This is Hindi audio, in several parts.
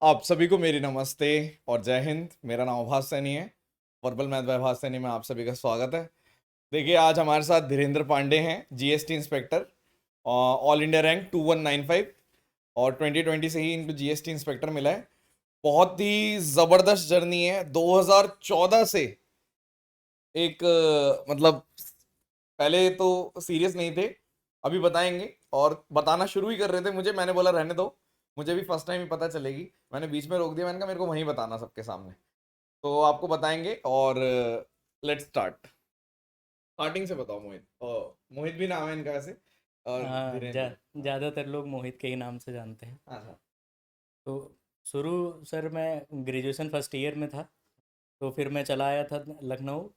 आप सभी को मेरी नमस्ते और जय हिंद। मेरा नाम आभास सैनी है। वर्बल मैथ बाय आभास सैनी में आप सभी का स्वागत है। देखिए, आज हमारे साथ धीरेन्द्र पांडे हैं, GST inspector, all India rank 2195, और 2020 से ही इनको जीएसटी इंस्पेक्टर मिला है। बहुत ही ज़बरदस्त जर्नी है। 2014 से एक मतलब पहले तो सीरियस नहीं थे, अभी बताएंगे। और बताना शुरू ही कर रहे थे मुझे, मैंने बोला रहने दो, मुझे भी फर्स्ट टाइम ही पता चलेगी। मैंने बीच में रोक दिया, मैंने कहा मेरे को वहीं बताना सबके सामने। तो आपको बताएंगे। और लेट्स स्टार्ट। स्टार्टिंग से बताओ मोहित। मोहित भी नाम है इनका वैसे, और हाँ, धीरेन्द्र। हाँ। ज़्यादातर लोग मोहित के ही नाम से जानते हैं। हाँ। तो शुरू सर मैं ग्रेजुएशन फर्स्ट ईयर में था। तो फिर मैं चला आया था लखनऊ,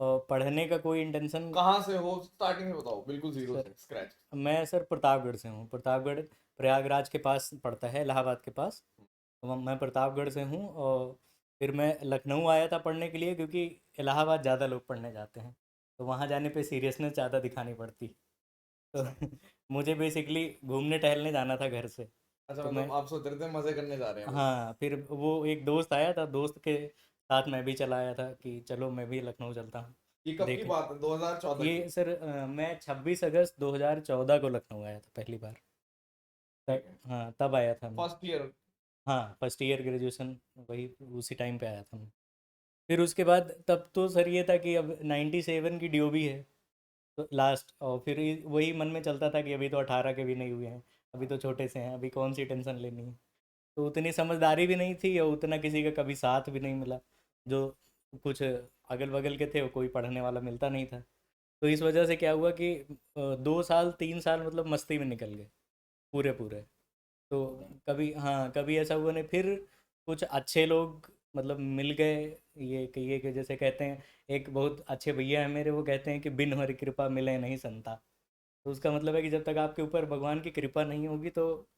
और पढ़ने का कोई इंटेंशन। कहाँ से हो, स्टार्टिंग से बताओ, बिल्कुल जीरो सर से, स्क्रैच। मैं सर प्रतापगढ़ से हूँ। प्रतापगढ़ प्रयागराज के पास पड़ता है, इलाहाबाद के पास। तो मैं प्रतापगढ़ से हूँ, और फिर मैं लखनऊ आया था पढ़ने के लिए, क्योंकि इलाहाबाद ज़्यादा लोग पढ़ने जाते हैं। तो वहाँ जाने पे सीरियसनेस ज़्यादा दिखानी पड़ती। तो अच्छा। मुझे बेसिकली घूमने टहलने जाना था घर से। अच्छा, तो मैं, मतलब आप सोच रहे थे मजे करने जा रहे हैं बस। हाँ, फिर वो एक दोस्त आया था, दोस्त के साथ मैं भी चला आया था कि चलो मैं भी लखनऊ चलता हूँ ये कब की देखे। बात है, 2014 की? ये सर मैं 26 अगस्त 2014 को लखनऊ आया था पहली बार। ठीक तब, है। हाँ, तब आया था मैं। First year. हाँ, फर्स्ट ईयर ग्रेजुएशन, वही उसी टाइम पे आया था मैं। फिर उसके बाद तब तो सर ये था कि अब 97 की डीओबी है, तो लास्ट। और फिर वही मन में चलता था कि अभी तो 18 के भी नहीं हुए हैं, अभी तो छोटे से हैं, अभी कौन सी टेंशन लेनी है। तो उतनी समझदारी भी नहीं थी, और उतना किसी का कभी साथ भी नहीं मिला। जो कुछ अगल बगल के थे, वो कोई पढ़ने वाला मिलता नहीं था। तो इस वजह से क्या हुआ कि 2 साल 3 साल मतलब मस्ती में निकल गए, पूरे पूरे। तो कभी, हाँ, कभी ऐसा हुआ नहीं। फिर कुछ अच्छे लोग मतलब मिल गए। ये कहिए कि जैसे कहते हैं, एक बहुत अच्छे भैया हैं मेरे, वो कहते हैं कि बिन हरि कृपा मिले नहीं संता। तो उसका मतलब है कि जब तक आपके ऊपर भगवान की कृपा नहीं होगी, तो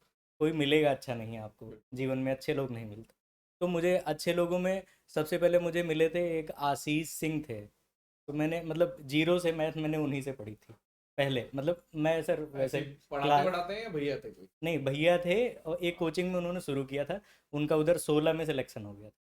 कोई मिलेगा अच्छा नहीं आपको, जीवन में अच्छे लोग नहीं मिलते। तो मुझे अच्छे लोगों में सबसे पहले मुझे मिले थे, एक आशीष सिंह थे। तो मैंने मतलब जीरो से मैथ मैंने उन्हीं से पढ़ी थी पहले। मतलब मैं सर ऐसे वैसे ही पढ़ाते क्लास, पढ़ाते हैं या भैया थे कोई? नहीं, भैया थे, और एक कोचिंग में उन्होंने शुरू किया था। उनका उधर 16 में सिलेक्शन हो गया था।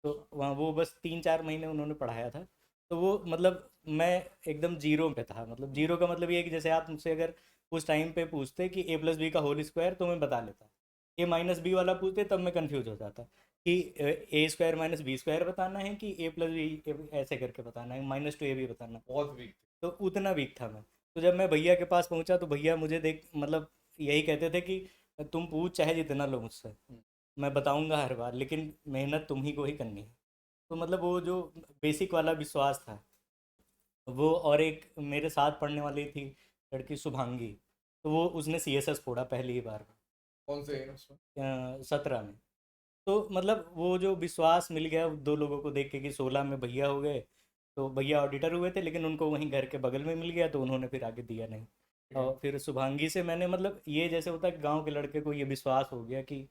तो वहाँ वो बस 3 4 महीने उन्होंने पढ़ाया था। तो वो मतलब मैं एकदम जीरो पे था। मतलब जीरो का मतलब ये है कि जैसे आप मुझसे अगर उस टाइम पे पूछते कि ए प्लस बी का होल स्क्वायर, तो मैं बता लेता। ए माइनस बी वाला पूछते तब मैं कंफ्यूज हो जाता कि ए स्क्वायर माइनस बी स्क्वायर बताना है कि ए प्लस बी ऐसे करके बताना है, माइनस टू ए बी बताना है। बहुत वीक तो उतना वीक था मैं। तो जब मैं भैया के पास पहुंचा, तो भैया मुझे देख मतलब यही कहते थे कि तुम पूछ चाहे जितना लो मुझसे, थे। मैं बताऊंगा हर बार, लेकिन मेहनत तुम ही को ही करनी है। तो मतलब वो जो बेसिक वाला विश्वास था वो। और एक मेरे साथ पढ़ने वाली थी लड़की, शुभांगी। तो वो उसने सीएसएस फोड़ा पहली ही बार में। कौन से तो उसमें? 17 में। तो मतलब वो जो विश्वास मिल गया दो लोगों को देख के कि 16 में भैया हो गए। तो भैया ऑडिटर हुए थे, लेकिन उनको वहीं घर के बगल में मिल गया, तो उन्होंने फिर आगे दिया नहीं। ठीक है। और फिर शुभांगी से मैंने मतलब ये जैसे होता है कि गांव के लड़के को ये विश्वास हो गया कि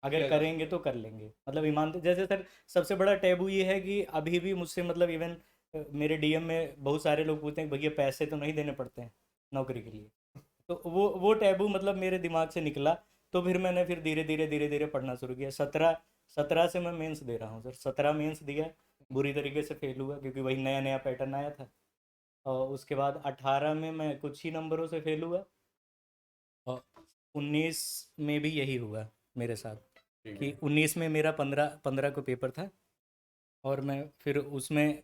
अगर किया जा करेंगे सकता तो कर लेंगे, मतलब ईमानदार। जैसे सर सबसे बड़ा टैबू ये है कि अभी भी मुझसे मतलब इवन मेरे डीएम में बहुत सारे लोग पूछते हैं कि भैया पैसे तो नहीं देने पड़ते हैं नौकरी के लिए। तो वो टैबू मतलब मेरे दिमाग से निकला। तो फिर मैंने फिर धीरे धीरे पढ़ना शुरू किया। 17 से मैं मेंस दे रहा हूँ सर। 17 मेंस दिया, है। बुरी तरीके से फेल हुआ, क्योंकि वही नया नया पैटर्न आया था। और उसके बाद 18 में मैं कुछ ही नंबरों से फेल हुआ। और 19 में भी यही हुआ मेरे साथ, ठीक कि है। 19 में मेरा 15 को पेपर था। और मैं फिर उसमें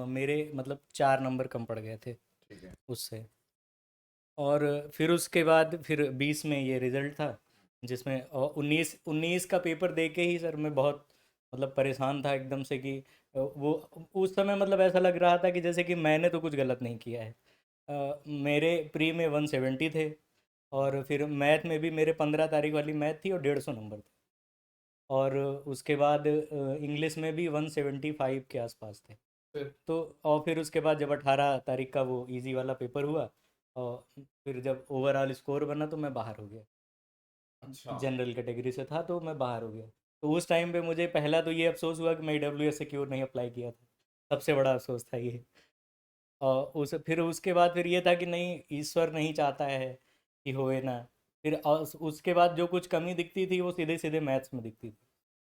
मेरे मतलब 4 नंबर कम पड़ गए थे ठीक है। उससे। और फिर उसके बाद फिर 20 में ये रिज़ल्ट था, जिसमें 19 का पेपर दे के ही सर मैं बहुत मतलब परेशान था एकदम से कि वो उस समय मतलब ऐसा लग रहा था कि जैसे कि मैंने तो कुछ गलत नहीं किया है। मेरे प्री में 170 थे, और फिर मैथ में भी मेरे 15 तारीख वाली मैथ थी और 150 नंबर थे। और उसके बाद इंग्लिश में भी 175 के आसपास थे। फिर। तो और फिर उसके बाद जब 18 तारीख का वो इजी वाला पेपर हुआ, और फिर जब ओवरऑल स्कोर बना, तो मैं बाहर हो गया। अच्छा। जनरल कैटेगरी से था, तो मैं बाहर हो गया। तो उस टाइम पे मुझे पहला तो ये अफसोस हुआ कि मैं डब्ल्यू एस सिक्योर नहीं अप्लाई किया था। सबसे बड़ा अफसोस था ये। और उस फिर उसके बाद फिर ये था कि नहीं, ईश्वर नहीं चाहता है कि होए ना। फिर उसके बाद जो कुछ कमी दिखती थी वो सीधे सीधे मैथ्स में दिखती थी।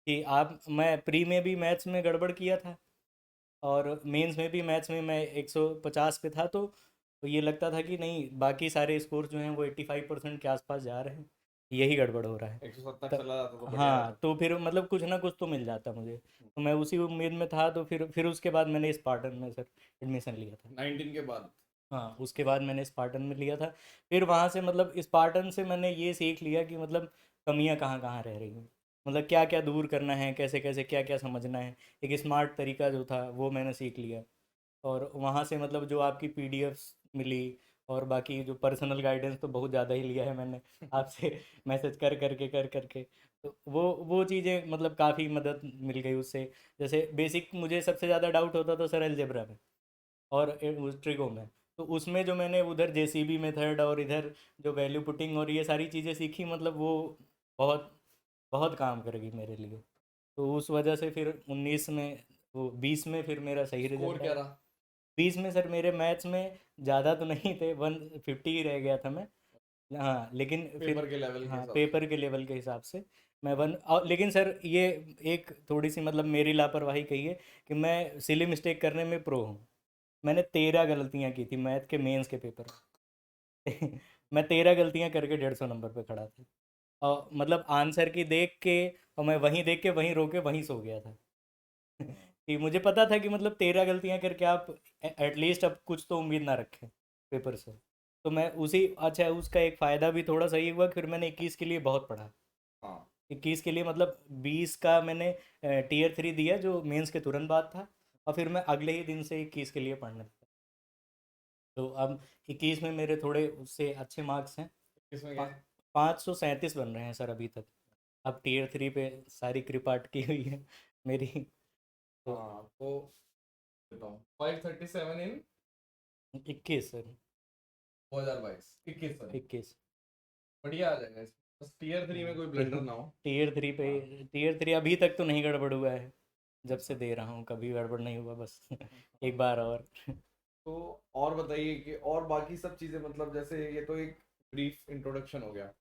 कि आप मैं प्री में भी मैथ्स में गड़बड़ किया था और मेंस में भी मैथ्स में मैं 150 पे था, तो ये लगता था कि नहीं, बाकी सारे स्कोर जो हैं वो 85% के आसपास जा रहे हैं, यही गड़बड़ हो रहा है। 170 तो चला जाता तो बढ़िया हाँ, रहता। तो फिर मतलब कुछ ना कुछ तो मिल जाता मुझे, तो मैं उसी उम्मीद में था। तो फिर उसके बाद मैंने स्पार्टन में सर एडमिशन लिया था। 19 के बाद। हाँ, उसके बाद मैंने स्पार्टन में लिया था। फिर वहाँ से मतलब स्पार्टन से मैंने ये सीख लिया कि मतलब कमियाँ कहाँ कहाँ रह रही हैं, मतलब क्या क्या दूर करना है, कैसे कैसे क्या क्या समझना है। एक स्मार्ट तरीका जो था वो मैंने सीख लिया। और वहाँ से मतलब जो आपकी पीडीएफ्स मिली, और बाकी जो पर्सनल गाइडेंस तो बहुत ज़्यादा ही लिया है मैंने आपसे मैसेज कर करके। तो वो चीज़ें मतलब काफ़ी मदद मिल गई उससे। जैसे बेसिक मुझे सबसे ज़्यादा डाउट होता था सर अलजेब्रा में और उस ट्रिगो में। तो उसमें जो मैंने उधर जेसीबी मेथड और इधर जो वैल्यू पुटिंग और ये सारी चीज़ें सीखी, मतलब वो बहुत बहुत काम करेगी मेरे लिए। तो उस वजह से फिर 19 में, वो 20 में फिर मेरा सही स्कोर रिजल्ट क्या आया। रहा? 20 में सर मेरे मैथ्स में ज़्यादा तो नहीं थे, 150 ही रह गया था मैं। हाँ, लेकिन फिर पेपर के लेवल के हाँ, हिसाब से। पेपर के लेवल के हिसाब से मैं वन और, लेकिन सर ये एक थोड़ी सी मतलब मेरी लापरवाही कही है कि मैं सिली मिस्टेक करने में प्रो हूँ। मैंने 13 गलतियाँ की थी मैथ के मेंस के पेपर में। मैं 13 गलतियाँ करके 150 नंबर पे खड़ा था। और मतलब आंसर की देख के, और मैं वहीं देख के वहीं रोके वहीं सो गया था। कि मुझे पता था कि मतलब 13 गलतियाँ करके आप एटलीस्ट अब कुछ तो उम्मीद ना रखें पेपर से। तो मैं उसी, अच्छा उसका एक फ़ायदा भी थोड़ा सही हुआ, फिर मैंने 21 के लिए बहुत पढ़ा। हाँ। 21 के लिए मतलब 20 का मैंने टीयर 3 दिया जो मेंस के तुरंत बाद था, और फिर मैं अगले ही दिन से 21 के लिए पढ़ने लगा। तो अब 21 में मेरे थोड़े उससे अच्छे मार्क्स हैं। किसमें पा, गए? 537 बन रहे हैं सर अभी तक। अब टीयर 3 पे सारी कृपा अटकी हुई है मेरी। तो हाँ तो बताऊँ 537 इन 21 सर। 2022 21 सॉरी। 21। बढ़िया आ जाएगा इसमें, बस टीयर 3 में कोई ब्लंडर ना हो। टीयर 3 पे, हाँ। टीयर 3 अभी तक तो नहीं गड़बड़ हुआ है, जब से अच्छा। दे रहा हूँ कभी गड़बड़ नहीं हुआ बस। एक बार और। तो और बताइए कि और बाकी सब चीज़ें, मतलब जैसे ये तो एक ब्रीफ इंट्रोडक्शन हो गया,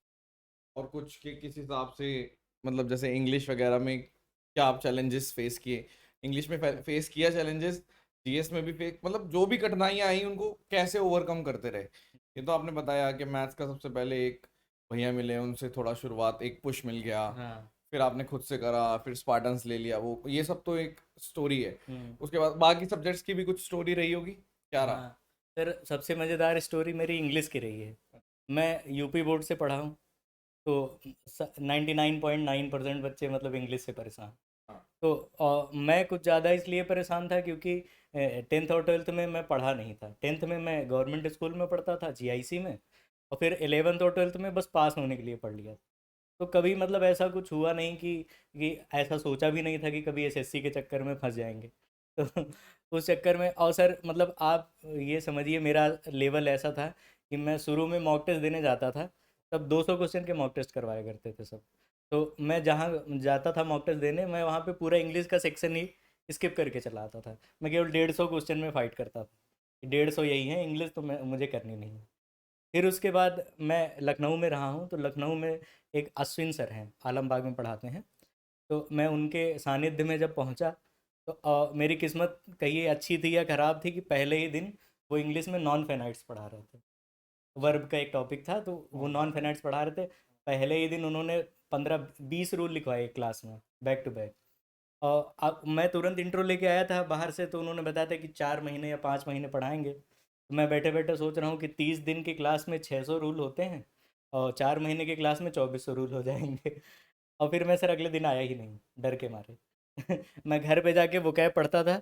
और कुछ के किस हिसाब से, मतलब जैसे इंग्लिश वगैरह में क्या आप चैलेंजेस फेस किए? इंग्लिश में फेस किया चैलेंजेस, जीएस में भी फेस, मतलब जो भी कठिनाइयाँ आई उनको कैसे ओवरकम करते रहे? ये तो आपने बताया कि मैथ्स का सबसे पहले एक भैया मिले, उनसे थोड़ा शुरुआत, एक पुश मिल गया, हाँ। फिर आपने खुद से करा, फिर स्पार्टन्स ले लिया, वो ये सब तो एक स्टोरी है। हम्म। उसके बाद बाकी सब्जेक्ट्स की भी कुछ स्टोरी रही होगी, क्या रहा? हाँ सर, सबसे मज़ेदार स्टोरी मेरी इंग्लिश की रही है। मैं यूपी बोर्ड से पढ़ा हूँ, तो 99.9% बच्चे मतलब इंग्लिश से परेशान। हाँ। तो मैं कुछ ज़्यादा इसलिए परेशान था क्योंकि 10th और 12th में मैं पढ़ा नहीं था। 10th में मैं गवर्नमेंट स्कूल में पढ़ता था, जीआईसी में, और फिर 11th और 12th में बस पास होने के लिए पढ़ लिया। तो कभी मतलब ऐसा कुछ हुआ नहीं कि ऐसा सोचा भी नहीं था कि कभी एसएससी के चक्कर में फंस जाएंगे। तो उस चक्कर में, और सर मतलब आप ये समझिए मेरा लेवल ऐसा था कि मैं शुरू में मॉक टेस्ट देने जाता था, तब 200 क्वेश्चन के मॉक टेस्ट करवाया करते थे सब। तो मैं जहाँ जाता था मॉक टेस्ट देने, मैं वहाँ पे पूरा इंग्लिश का सेक्शन ही स्किप करके चला आता था। मैं केवल 150 क्वेश्चन में फ़ाइट करता था, 150 यही है, इंग्लिश तो मुझे करनी नहीं है। फिर उसके बाद मैं लखनऊ में रहा हूँ, तो लखनऊ में एक अश्विन सर हैं, आलमबाग में पढ़ाते हैं। तो मैं उनके सानिध्य में जब पहुँचा, तो मेरी किस्मत कहिए अच्छी थी या ख़राब थी कि पहले ही दिन वो इंग्लिश में नॉन फेनाइट्स पढ़ा रहे थे। वर्ब का एक टॉपिक था, तो वो कौन सा नॉन सर? फेनाइट्स पढ़ा रहे थे। पहले ही दिन उन्होंने 15-20 रूल लिखवाए क्लास में, बैक टू बैक। और अब मैं तुरंत इंट्रो लेके आया था बाहर से, तो उन्होंने बताया था कि 4 महीने या 5 महीने पढ़ाएंगे। तो मैं बैठे बैठे सोच रहा हूँ कि 30 दिन की क्लास में 600 रूल होते हैं, और 4 महीने की क्लास में 2400 रूल हो जाएंगे। और फिर मैं सर अगले दिन आया ही नहीं, डर के मारे। मैं घर पे जाके वोकैब पढ़ता था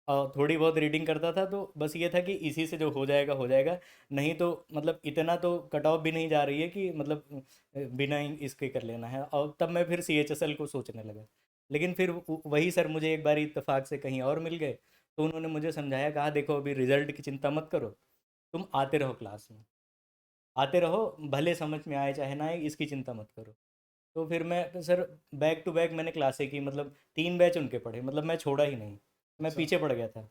और थोड़ी बहुत रीडिंग करता था, तो बस ये था कि इसी से जो हो जाएगा। नहीं तो मतलब इतना तो कट ऑफ भी नहीं जा रही है कि मतलब बिना इसके कर लेना है। और तब मैं फिर सीएचएसएल को सोचने लगा। लेकिन फिर वही सर मुझे एक बार इत्तेफाक से कहीं और मिल गए, तो उन्होंने मुझे समझाया, कहा देखो अभी रिजल्ट की चिंता मत करो, तुम आते रहो क्लास में, आते रहो, भले समझ में आए चाहे ना आए, इसकी चिंता मत करो। तो फिर मैं तो सर बैक टू बैक मैंने क्लासें की, मतलब 3 बैच उनके पढ़े, मतलब मैं छोड़ा ही नहीं। मैं अच्छा। पीछे पड़ गया था।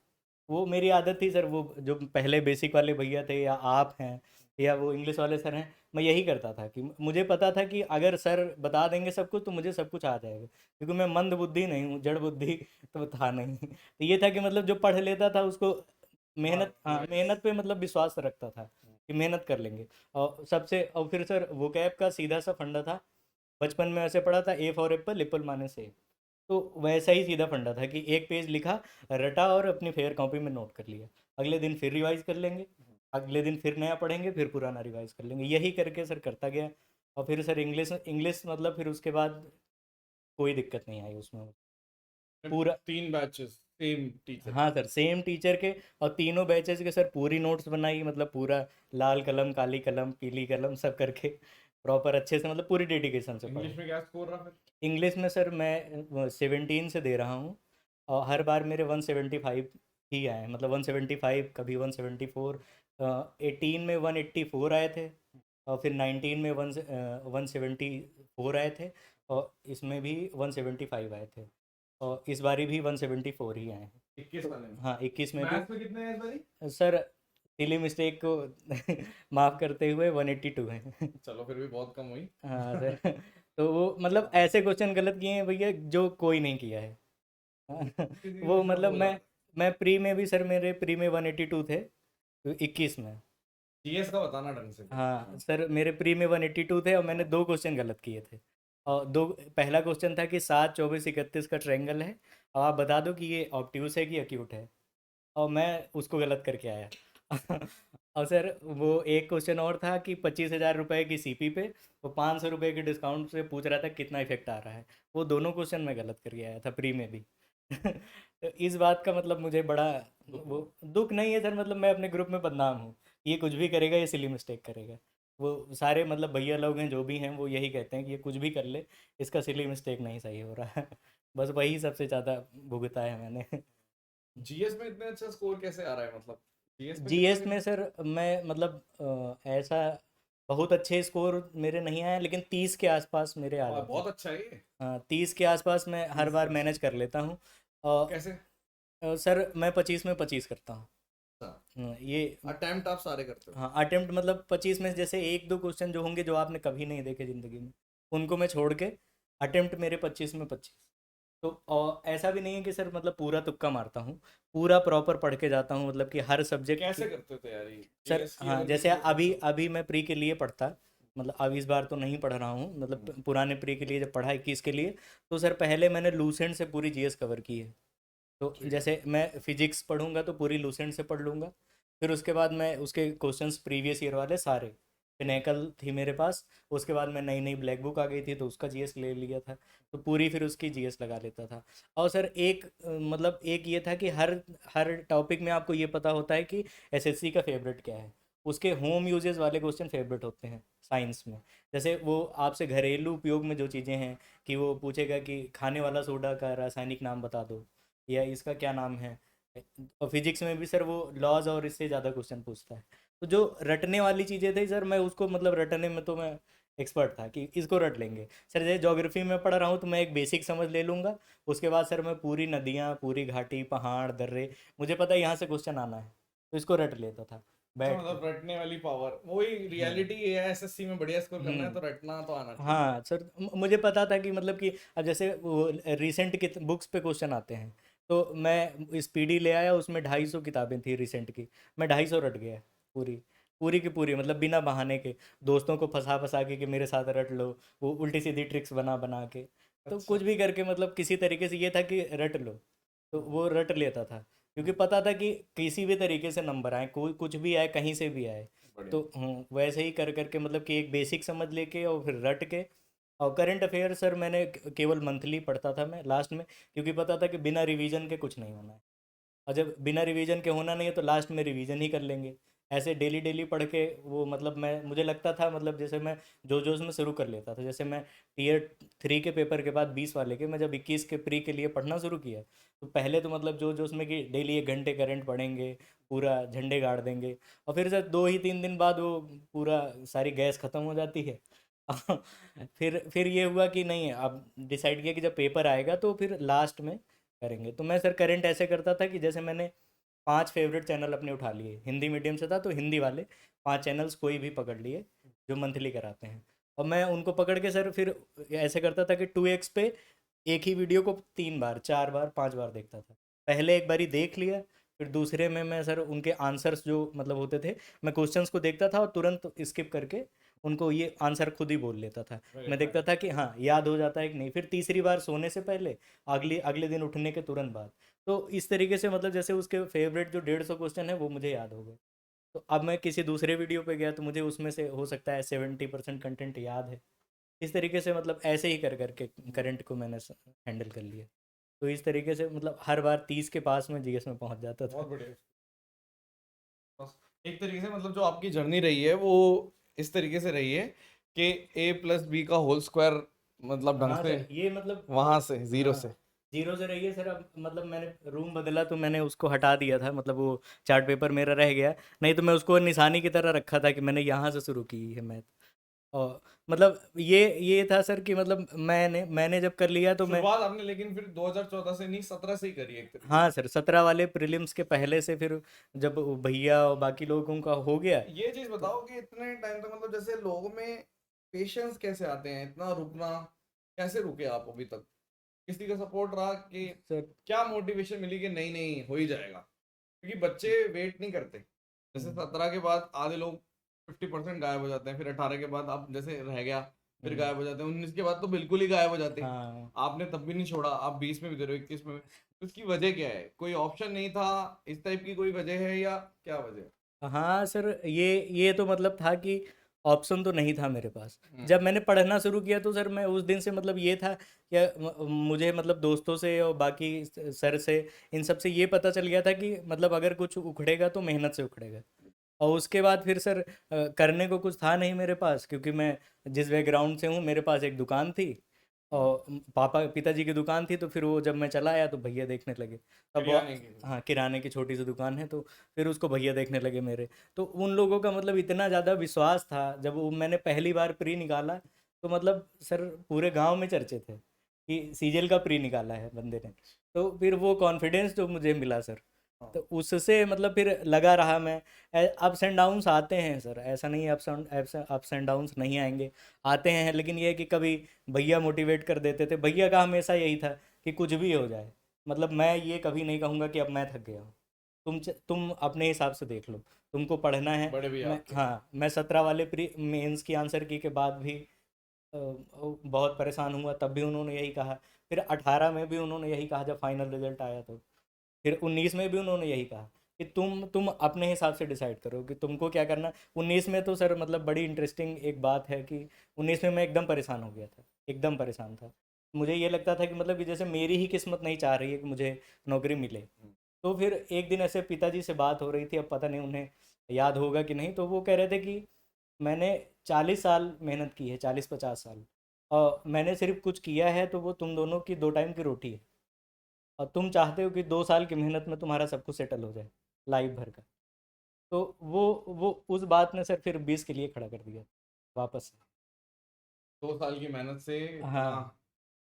वो मेरी आदत थी सर, वो जो पहले बेसिक वाले भैया थे या आप हैं, या वो इंग्लिश वाले सर हैं, मैं यही करता था कि मुझे पता था कि अगर सर बता देंगे सब कुछ तो मुझे सब कुछ आ जाएगा, क्योंकि मैं मंद बुद्धि नहीं हूँ, जड़ बुद्धि तो था नहीं। तो ये था कि मतलब जो पढ़ लेता था उसको मेहनत, हाँ मेहनत पे मतलब विश्वास रखता था कि मेहनत कर लेंगे। और फिर सर वो कैब का सीधा सा फंडा था, बचपन में ऐसे पढ़ा था, ए फॉर एप्पल एप्पल माने सेब। तो वैसा ही सीधा फंडा था कि एक पेज लिखा, रटा और अपनी फेयर कॉपी में नोट कर लिया, अगले दिन फिर रिवाइज कर लेंगे, अगले दिन फिर नया पढ़ेंगे, फिर पुराना रिवाइज कर लेंगे, यही करके सर करता गया। और फिर सर इंग्लिश इंग्लिश मतलब फिर उसके बाद कोई दिक्कत नहीं आई उसमें पूरा। 3 बैचेस सेम टीचर हाँ के। सर सेम टीचर के, और तीनों बैचेस के सर पूरी नोट्स बनाई, मतलब पूरा लाल कलम काली कलम पीली कलम सब करके प्रॉपर अच्छे से, मतलब पूरी डेडिकेशन से पढ़ा। इंग्लिश में क्या स्कोर रहा फिर? इंग्लिश में सर मैं 17 से दे रहा हूँ, और हर बार मेरे 175 ही आए हैं, मतलब 175, कभी 174, 18 में 184 आए थे, और फिर 19 में 174 आए थे, और इसमें भी 175 आए थे, और इस बारी भी 174 ही आए हैं। 21 तो वाले में? हाँ 21 में भी मैथ्स में कितने हैं इस बारी? सर सिली मिस्टेक को माफ़ करते हुए 182 हैं। चलो फिर भी बहुत कम हुई। हाँ सर। तो वो मतलब ऐसे क्वेश्चन गलत किए हैं भैया जो कोई नहीं किया है। किसी वो किसी का मतलब हो मैं जाता है। मैं प्री में भी सर, मेरे प्री में 182 थे, तो 21 में। जीएस का बताना ढंग से फिर। हाँ सर मेरे प्री में 182 थे, और मैंने दो क्वेश्चन गलत किए थे। और दो, पहला क्वेश्चन था कि 7 24 31 का ट्रायंगल है, और आप बता दो कि ये ऑब्ट्यूस है कि एक्यूट है, और मैं उसको गलत करके आया। और सर वो एक क्वेश्चन और था कि 25,000 रुपये की सीपी पे वो 500 रुपये के डिस्काउंट से पूछ रहा था कितना इफेक्ट आ रहा है, वो दोनों क्वेश्चन मैं गलत करके आया था प्री में भी। तो इस बात का मतलब मुझे बड़ा वो दुख नहीं है सर, मतलब मैं अपने ग्रुप में बदनाम हूँ, ये कुछ भी करेगा, ये सिली मिस्टेक करेगा। वो सारे मतलब भैया लोग हैं जो भी हैं, वो यही कहते हैं कि ये कुछ भी कर ले, इसका सिली मिस्टेक नहीं सही हो रहा है। बस वही सबसे ज़्यादा भुगता है मैंने। जीएस में इतने अच्छा स्कोर कैसे आ रहा है मतलब? जीएस पे कितना जीएस में कितना? सर मैं मतलब ऐसा बहुत अच्छे स्कोर मेरे नहीं आए, लेकिन 30 के आसपास मेरे आ वाह, जाते हैं। बहुत अच्छा है ये। हाँ 30 के आसपास मैं हर 30 बार के मैनेज आसपास? कर लेता हूँ। और कैसे? सर मैं 25 में 25 करता हूँ। अच्छा। ये अटेम्प्ट आप सारे करते हो? हाँ अटेम्प्ट मतलब 25 में जैसे एक दो क्वेश्चन जो होंगे जो आपने कभी नहीं देखे ज़िंदगी में, उनको मैं छोड़ के अटेम्प्ट मेरे 25 में 25। तो और ऐसा भी नहीं है कि सर मतलब पूरा तुक्का मारता हूँ, पूरा प्रॉपर पढ़ के जाता हूँ, मतलब कि हर सब्जेक्ट की। कैसे करते हो तैयारी? सर जीएस की हाँ अगर जैसे किसी को अभी पूछो। अभी मैं प्री के लिए पढ़ता, मतलब अब इस बार तो नहीं पढ़ रहा हूँ, मतलब पुराने प्री के लिए जब पढ़ा 21 के लिए, तो सर पहले मैंने लूसेंट से पूरी जीएस कवर की है। तो ठीक है। जैसे मैं फिजिक्स पढ़ूंगा तो पूरी लूसेंट से पढ़ लूँगा, फिर उसके बाद मैं उसके क्वेश्चंस प्रीवियस ईयर वाले सारे, पिनेकल थी मेरे पास, उसके बाद मैं नई नई ब्लैक बुक आ गई थी तो उसका जीएस ले लिया था, तो पूरी फिर उसकी जीएस लगा लेता था। और सर एक मतलब एक ये था कि हर हर टॉपिक में आपको ये पता होता है कि एसएससी का फेवरेट क्या है, उसके होम यूजेस वाले क्वेश्चन फेवरेट होते हैं साइंस में। जैसे वो आपसे घरेलू उपयोग में जो चीज़ें हैं, कि वो पूछेगा कि खाने वाला सोडा का रासायनिक नाम बता दो, या इसका क्या नाम है। और फिजिक्स में भी सर वो लॉज और इससे ज़्यादा क्वेश्चन पूछता है। तो जो रटने वाली चीज़ें थी सर, मैं उसको मतलब रटने में तो मैं एक्सपर्ट था कि इसको रट लेंगे। सर जैसे ज्योग्राफी में पढ़ रहा हूँ तो मैं एक बेसिक समझ ले लूँगा, उसके बाद सर मैं पूरी नदियाँ पूरी घाटी पहाड़ दर्रे, मुझे पता है यहाँ से क्वेश्चन आना है, तो इसको रट लेता था अच्छा, बैठ के। मतलब रटने वाली पावर वही हम्म रियलिटी ये है, एसएससी में बढ़िया स्कोर करना है हम्म तो रटना तो आना चाहिए। हाँ सर मुझे पता था कि मतलब कि अब जैसे वो रिसेंट की बुक्स पे क्वेश्चन आते हैं, तो मैं स्पीडी ले आया, उसमें 250 किताबें थी रिसेंट की, मैं 250 रट गया पूरी, पूरी की पूरी, मतलब बिना बहाने के, दोस्तों को फंसा फंसा के कि मेरे साथ रट लो, वो उल्टी सीधी ट्रिक्स बना बना के, तो अच्छा। कुछ भी करके मतलब किसी तरीके से ये था कि रट लो, तो वो रट लेता था, क्योंकि पता था कि किसी भी तरीके से नंबर आए, कोई कुछ भी आए कहीं से भी आए। बढ़िया। तो वैसे ही कर करके मतलब कि एक बेसिक समझ लेके और फिर रट के। और करंट अफेयर सर मैंने केवल मंथली पढ़ता था मैं लास्ट में, क्योंकि पता था कि बिना रिवीजन के कुछ नहीं होना है, और जब बिना रिवीजन के होना नहीं है तो लास्ट में रिवीजन ही कर लेंगे। ऐसे डेली डेली पढ़ के वो मतलब मैं, मुझे लगता था मतलब जैसे मैं जो जोश में शुरू कर लेता था, जैसे मैं टीयर 3 के पेपर के बाद 20 वाले के, मैं जब 21 के प्री के लिए पढ़ना शुरू किया, तो पहले तो मतलब जो जोश में कि डेली 1 घंटे करंट पढ़ेंगे, पूरा झंडे गाड़ देंगे, और फिर सर 2 ही 3 दिन बाद वो पूरा सारी गैस ख़त्म हो जाती है। फिर ये हुआ कि नहीं, अब डिसाइड किया कि जब पेपर आएगा तो फिर लास्ट में करेंगे। तो मैं सर करंट ऐसे करता था कि जैसे मैंने 5 फेवरेट चैनल अपने उठा लिए, हिंदी मीडियम से था तो हिंदी वाले 5 चैनल्स कोई भी पकड़ लिए जो मंथली कराते हैं, और मैं उनको पकड़ के सर फिर ऐसे करता था कि 2x पे एक ही वीडियो को 3 बार 4 बार 5 बार देखता था। पहले एक बारी देख लिया, फिर दूसरे में मैं सर उनके आंसर्स जो मतलब होते थे, मैं क्वेश्चंस को देखता था और तुरंत स्किप करके उनको ये आंसर खुद ही बोल लेता था। मैं देखता था कि हाँ याद हो जाता है कि नहीं, फिर तीसरी बार सोने से पहले, अगले अगले दिन उठने के तुरंत बाद। तो इस तरीके से मतलब जैसे उसके फेवरेट जो 150 क्वेश्चन है वो मुझे याद हो गए। तो अब मैं किसी दूसरे वीडियो पे गया तो मुझे उसमें से हो सकता है 70% कंटेंट याद है। इस तरीके से मतलब ऐसे ही कर करके करंट को मैंने हैंडल कर लिया। तो इस तरीके से मतलब हर बार 30 के पास में जीएस में पहुंच जाता था। बहुत बढ़िया। बस एक तरीके से मतलब जो आपकी जर्नी रही है वो इस तरीके से रही है कि A+B का होल स्क्वायर मतलब ढंग हाँ से सर, ये मतलब वहां से जीरो हाँ से। जीरो से रही है सर। अब मतलब मैंने रूम बदला तो मैंने उसको हटा दिया था, मतलब वो चार्ट पेपर मेरा रह गया, नहीं तो मैं उसको निशानी की तरह रखा था कि मैंने यहाँ से शुरू की है मैथ। और मतलब ये था सर कि मतलब मैंने जब कर लिया तो मैं, शुरुआत आपने लेकिन फिर 2014 से नहीं 17 से ही करी है एक तरीके हाँ से। सर 17 वाले प्रीलिम्स के पहले से, फिर जब वो भैया और बाकी लोगों का हो गया ये चीज तो बताओ कि इतने टाइम तक मतलब जैसे लोगों में पेशेंस कैसे आते हैं, इतना रुकना कैसे रुके आप अभी तक? किसी का सपोर्ट रहा कि सर क्या मोटिवेशन मिली कि नहीं नहीं हो ही जाएगा? क्योंकि बच्चे वेट नहीं करते। जैसे हम्म 17 के बाद आधे लोग 50% गायब हो जाते हैं, फिर 18 के बाद आप जैसे रह गया फिर हम्म, गायब हो जाते हैं, 19 के बाद तो बिल्कुल ही गायब हो जाते हैं। हाँ आपने तब भी नहीं छोड़ा, आप 20 में भी दे रहे हो, 21 में भी। तो इसकी वजह क्या है? कोई ऑप्शन नहीं था इस टाइप की कोई वजह है या क्या वजह है? हाँ सर, ये तो मतलब था कि ऑप्शन तो नहीं था मेरे पास। हम्म। जब मैंने पढ़ना शुरू किया तो सर मैं उस दिन से मतलब ये था कि मुझे मतलब दोस्तों से और बाकी सर से, इन सब से ये पता चल गया था कि मतलब अगर कुछ उखड़ेगा तो मेहनत से उखड़ेगा। और उसके बाद फिर सर करने को कुछ था नहीं मेरे पास, क्योंकि मैं जिस बैकग्राउंड से हूँ मेरे पास एक दुकान थी, और पापा पिताजी की दुकान थी, तो फिर वो जब मैं चला आया तो भैया देखने लगे। तब किरियाने की। हाँ किराने की छोटी सी दुकान है, तो फिर उसको भैया देखने लगे मेरे। तो उन लोगों का मतलब इतना ज़्यादा विश्वास था, जब वो मैंने पहली बार प्री निकाला तो मतलब सर पूरे गांव में चर्चे थे कि सीजल का प्री निकाला है बंदे ने। तो फिर वो कॉन्फिडेंस जो मुझे मिला सर, हाँ। तो उससे मतलब फिर लगा रहा मैं। अप्स एंड डाउन्स आते हैं सर, ऐसा नहीं अप्स एंड डाउन्स नहीं आएंगे, आते हैं, लेकिन ये है कि कभी भैया मोटिवेट कर देते थे। भैया का हमेशा यही था कि कुछ भी हो जाए, मतलब मैं ये कभी नहीं कहूँगा कि अब मैं थक गया हूँ, तुम अपने हिसाब से देख लो, तुमको पढ़ना है। बड़े भी मैं आपके। हाँ मैं 17 वाले प्री मेंस की आंसर की के बाद भी बहुत परेशान हुआ, तब भी उन्होंने यही कहा। फिर 18 में भी उन्होंने यही कहा जब फाइनल रिजल्ट आया तो। फिर 19 में भी उन्होंने यही कहा कि तुम अपने हिसाब से डिसाइड करो कि तुमको क्या करना। 19 में तो सर मतलब बड़ी इंटरेस्टिंग एक बात है कि 19 में मैं एकदम परेशान हो गया था, एकदम परेशान था। मुझे ये लगता था कि मतलब कि जैसे मेरी ही किस्मत नहीं चाह रही है कि मुझे नौकरी मिले। तो फिर एक दिन ऐसे पिताजी से बात हो रही थी, अब पता नहीं उन्हें याद होगा कि नहीं, तो वो कह रहे थे कि मैंने 40 साल मेहनत की है, 40-50 साल, और मैंने सिर्फ कुछ किया है तो वो तुम दोनों की 2 टाइम की रोटी है, और तुम चाहते हो कि 2 साल की मेहनत में तुम्हारा सब कुछ सेटल हो जाए, लाइफ भर का। तो वो उस बात ने सर फिर 20 के लिए खड़ा कर दिया वापस से। 2 साल की मेहनत से इतना हाँ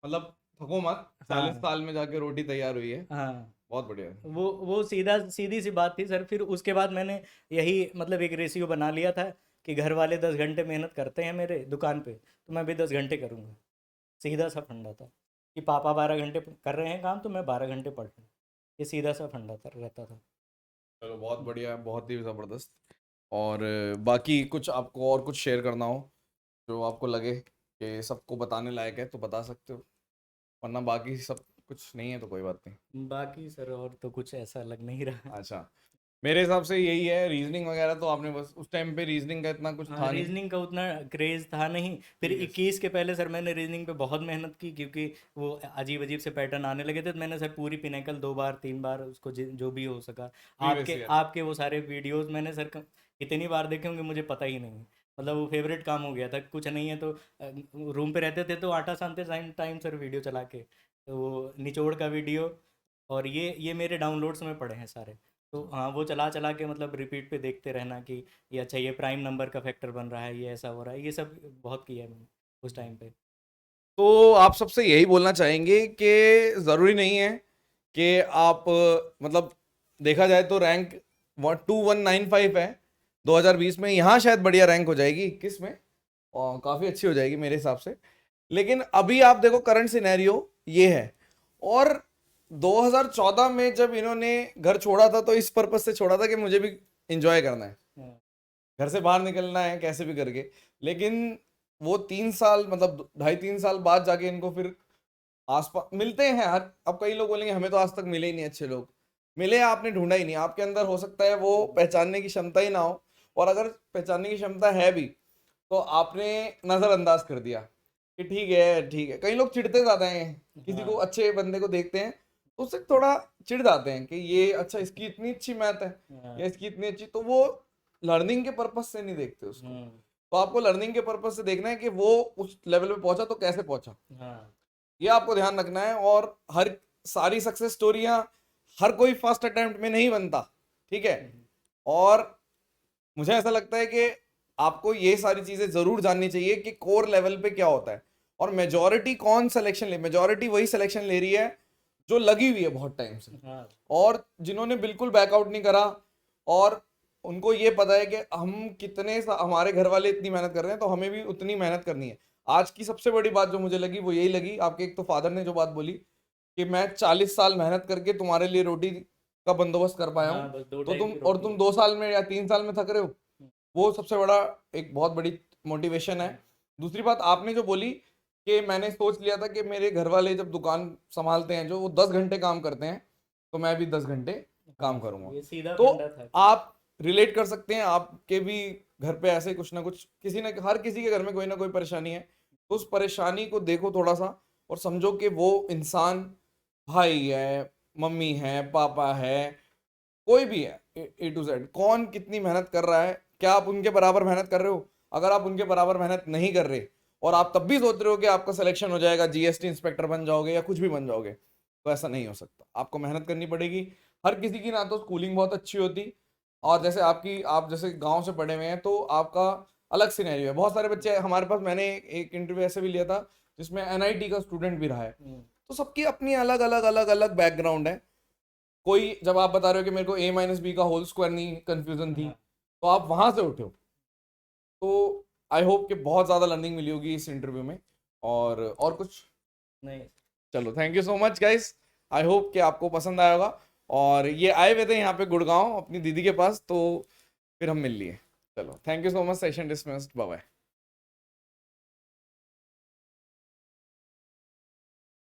मतलब थको मत, 40 हाँ साल में जाके रोटी तैयार हुई है। हाँ, बहुत बढ़िया है। वो सीधी सी बात थी सर। फिर उसके बाद मैंने यही मतलब एक रेशियो बना लिया था कि घर वाले 10 घंटे मेहनत करते हैं मेरे दुकान पे, तो मैं भी 10 घंटे करूँगा। सीधा सा फंडा था कि पापा 12 घंटे कर रहे हैं काम तो मैं 12 घंटे पढ़ रहा हूँ। ये सीधा सा फंडा था, रहता था। चलो बहुत बढ़िया, बहुत ही ज़बरदस्त। और बाकी कुछ आपको और कुछ शेयर करना हो जो आपको लगे कि सबको बताने लायक है तो बता सकते हो, वरना बाकी सब कुछ नहीं है तो कोई बात नहीं। बाकी सर और तो कुछ ऐसा लग नहीं रहा। अच्छा, मेरे हिसाब से यही है। रीजनिंग वगैरह तो आपने बस उस टाइम पे रीजनिंग का इतना कुछ हाँ था नहीं। रीजनिंग का उतना क्रेज था नहीं। फिर सीरियस। 21 के पहले सर मैंने रीजनिंग पे बहुत मेहनत की, क्योंकि वो अजीब अजीब से पैटर्न आने लगे थे, तो मैंने सर पूरी पिनेकल 2 बार 3 बार उसको जो भी हो सका। प्रीवियस आपके ईयर। आपके वो सारे वीडियोस मैंने सर कितनी बार देखे होंगे मुझे पता ही नहीं। मतलब वो फेवरेट काम हो गया था, कुछ नहीं है तो रूम पे रहते थे तो आटा सानते टाइम टाइम सर वीडियो चला के, तो वो निचोड़ का वीडियो, और ये मेरे डाउनलोड्स में पड़े हैं सारे। तो हाँ वो चला चला के मतलब रिपीट पे देखते रहना कि ये अच्छा ये प्राइम नंबर का फैक्टर बन रहा है, ये ऐसा हो रहा है, ये सब बहुत किया है मैंने उस टाइम पे। तो आप सबसे यही बोलना चाहेंगे कि ज़रूरी नहीं है कि आप मतलब देखा जाए तो रैंक 2195 है 2020 में। यहाँ शायद बढ़िया रैंक हो जाएगी 21 में, और काफ़ी अच्छी हो जाएगी मेरे हिसाब से। लेकिन अभी आप देखो करंट सिनेरियो ये है। और 2014 में जब इन्होंने घर छोड़ा था तो इस पर्पज से छोड़ा था कि मुझे भी इंजॉय करना है, हाँ, घर से बाहर निकलना है कैसे भी करके। लेकिन वो 3 साल मतलब 2.5-3 साल बाद जाके इनको फिर आसपास मिलते हैं हर। अब कई लोग बोलेंगे हमें तो आज तक मिले ही नहीं अच्छे लोग। मिले, आपने ढूंढा ही नहीं, आपके अंदर हो सकता है वो पहचानने की क्षमता ही ना हो, और अगर पहचानने की क्षमता है भी तो आपने नजरअंदाज कर दिया कि ठीक है ठीक है। कई लोग चिढ़ते ज्यादा हैं, किसी को हाँ, अच्छे बंदे को देखते हैं तो उससे थोड़ा चिढ़ जाते हैं कि ये अच्छा इसकी इतनी अच्छी मैथ है हाँ, या इसकी इतनी अच्छी, तो वो लर्निंग के पर्पज से नहीं देखते उसको। हम्म, तो आपको लर्निंग के पर्पज से देखना है कि वो उस लेवल पे पहुंचा तो कैसे पहुंचा, हाँ, ये आपको ध्यान रखना है। और हर सारी सक्सेस स्टोरियां हर कोई फर्स्ट अटेम्प्ट में नहीं बनता, ठीक है। और मुझे ऐसा लगता है कि आपको ये सारी चीजें जरूर जाननी चाहिए कि कोर लेवल पे क्या होता है। और मेजॉरिटी कौन सिलेक्शन ले, मेजॉरिटी वही सिलेक्शन ले रही है जो लगी हुई है बहुत टाइम से, हाँ, और जिन्होंने बिल्कुल बैकआउट नहीं करा, और उनको ये पता है कि हम हमारे घर वाले इतनी मेहनत कर रहे हैं तो हमें भी उतनी मेहनत करनी है। आज की सबसे बड़ी बात जो मुझे लगी वो यही लगी, आपके एक तो फादर ने जो बात बोली कि मैं 40 साल मेहनत करके तुम्हारे लिए रोटी का बंदोबस्त कर पाया हाँ, हूँ, बस दो तो टाइम तुम की और रोटी तुम है। 2 साल में या 3 साल में थक रहे हो, वो सबसे बड़ा एक बहुत बड़ी मोटिवेशन है। दूसरी बात आपने जो बोली कि मैंने सोच लिया था कि मेरे घर वाले जब दुकान संभालते हैं जो, वो 10 घंटे काम करते हैं तो मैं भी 10 घंटे काम हाँ, करूंगा। ये सीधा तो फंडा था कि आप रिलेट कर सकते हैं, आपके भी घर पे ऐसे कुछ ना कुछ, किसी ना हर किसी के घर में कोई ना कोई परेशानी है, तो उस परेशानी को देखो थोड़ा सा और समझो कि वो इंसान भाई है, मम्मी है, पापा है, कोई भी है, A to Z कौन कितनी मेहनत कर रहा है, क्या आप उनके बराबर मेहनत कर रहे हो? अगर आप उनके बराबर मेहनत नहीं कर रहे और आप तब भी सोच रहे हो कि आपका सिलेक्शन हो जाएगा, जीएसटी इंस्पेक्टर बन जाओगे या कुछ भी बन जाओगे, तो ऐसा नहीं हो सकता। आपको मेहनत करनी पड़ेगी। हर किसी की ना तो स्कूलिंग बहुत अच्छी होती, और जैसे आप जैसे गांव से पढ़े हुए हैं तो आपका अलग सिनेरियो है। बहुत सारे बच्चे हमारे पास, मैंने एक इंटरव्यू ऐसे भी लिया था जिसमें एनआईटी का स्टूडेंट भी रहा है। तो सबकी अपनी अलग अलग अलग अलग बैकग्राउंड है। कोई, जब आप बता रहे हो कि मेरे को A-B का होल स्क्वायर नहीं कंफ्यूजन थी, हाँ, तो आप वहां से उठे हो। तो आई होप कि बहुत ज्यादा लर्निंग मिली होगी इस इंटरव्यू में। और कुछ, नहीं, चलो thank you so much guys. I hope कि आपको पसंद आया होगा। और ये आए हुए थे यहाँ पे गुड़गांव अपनी दीदी के पास, तो फिर हम मिल लिए। चलो thank you so much, session dismissed, bye bye.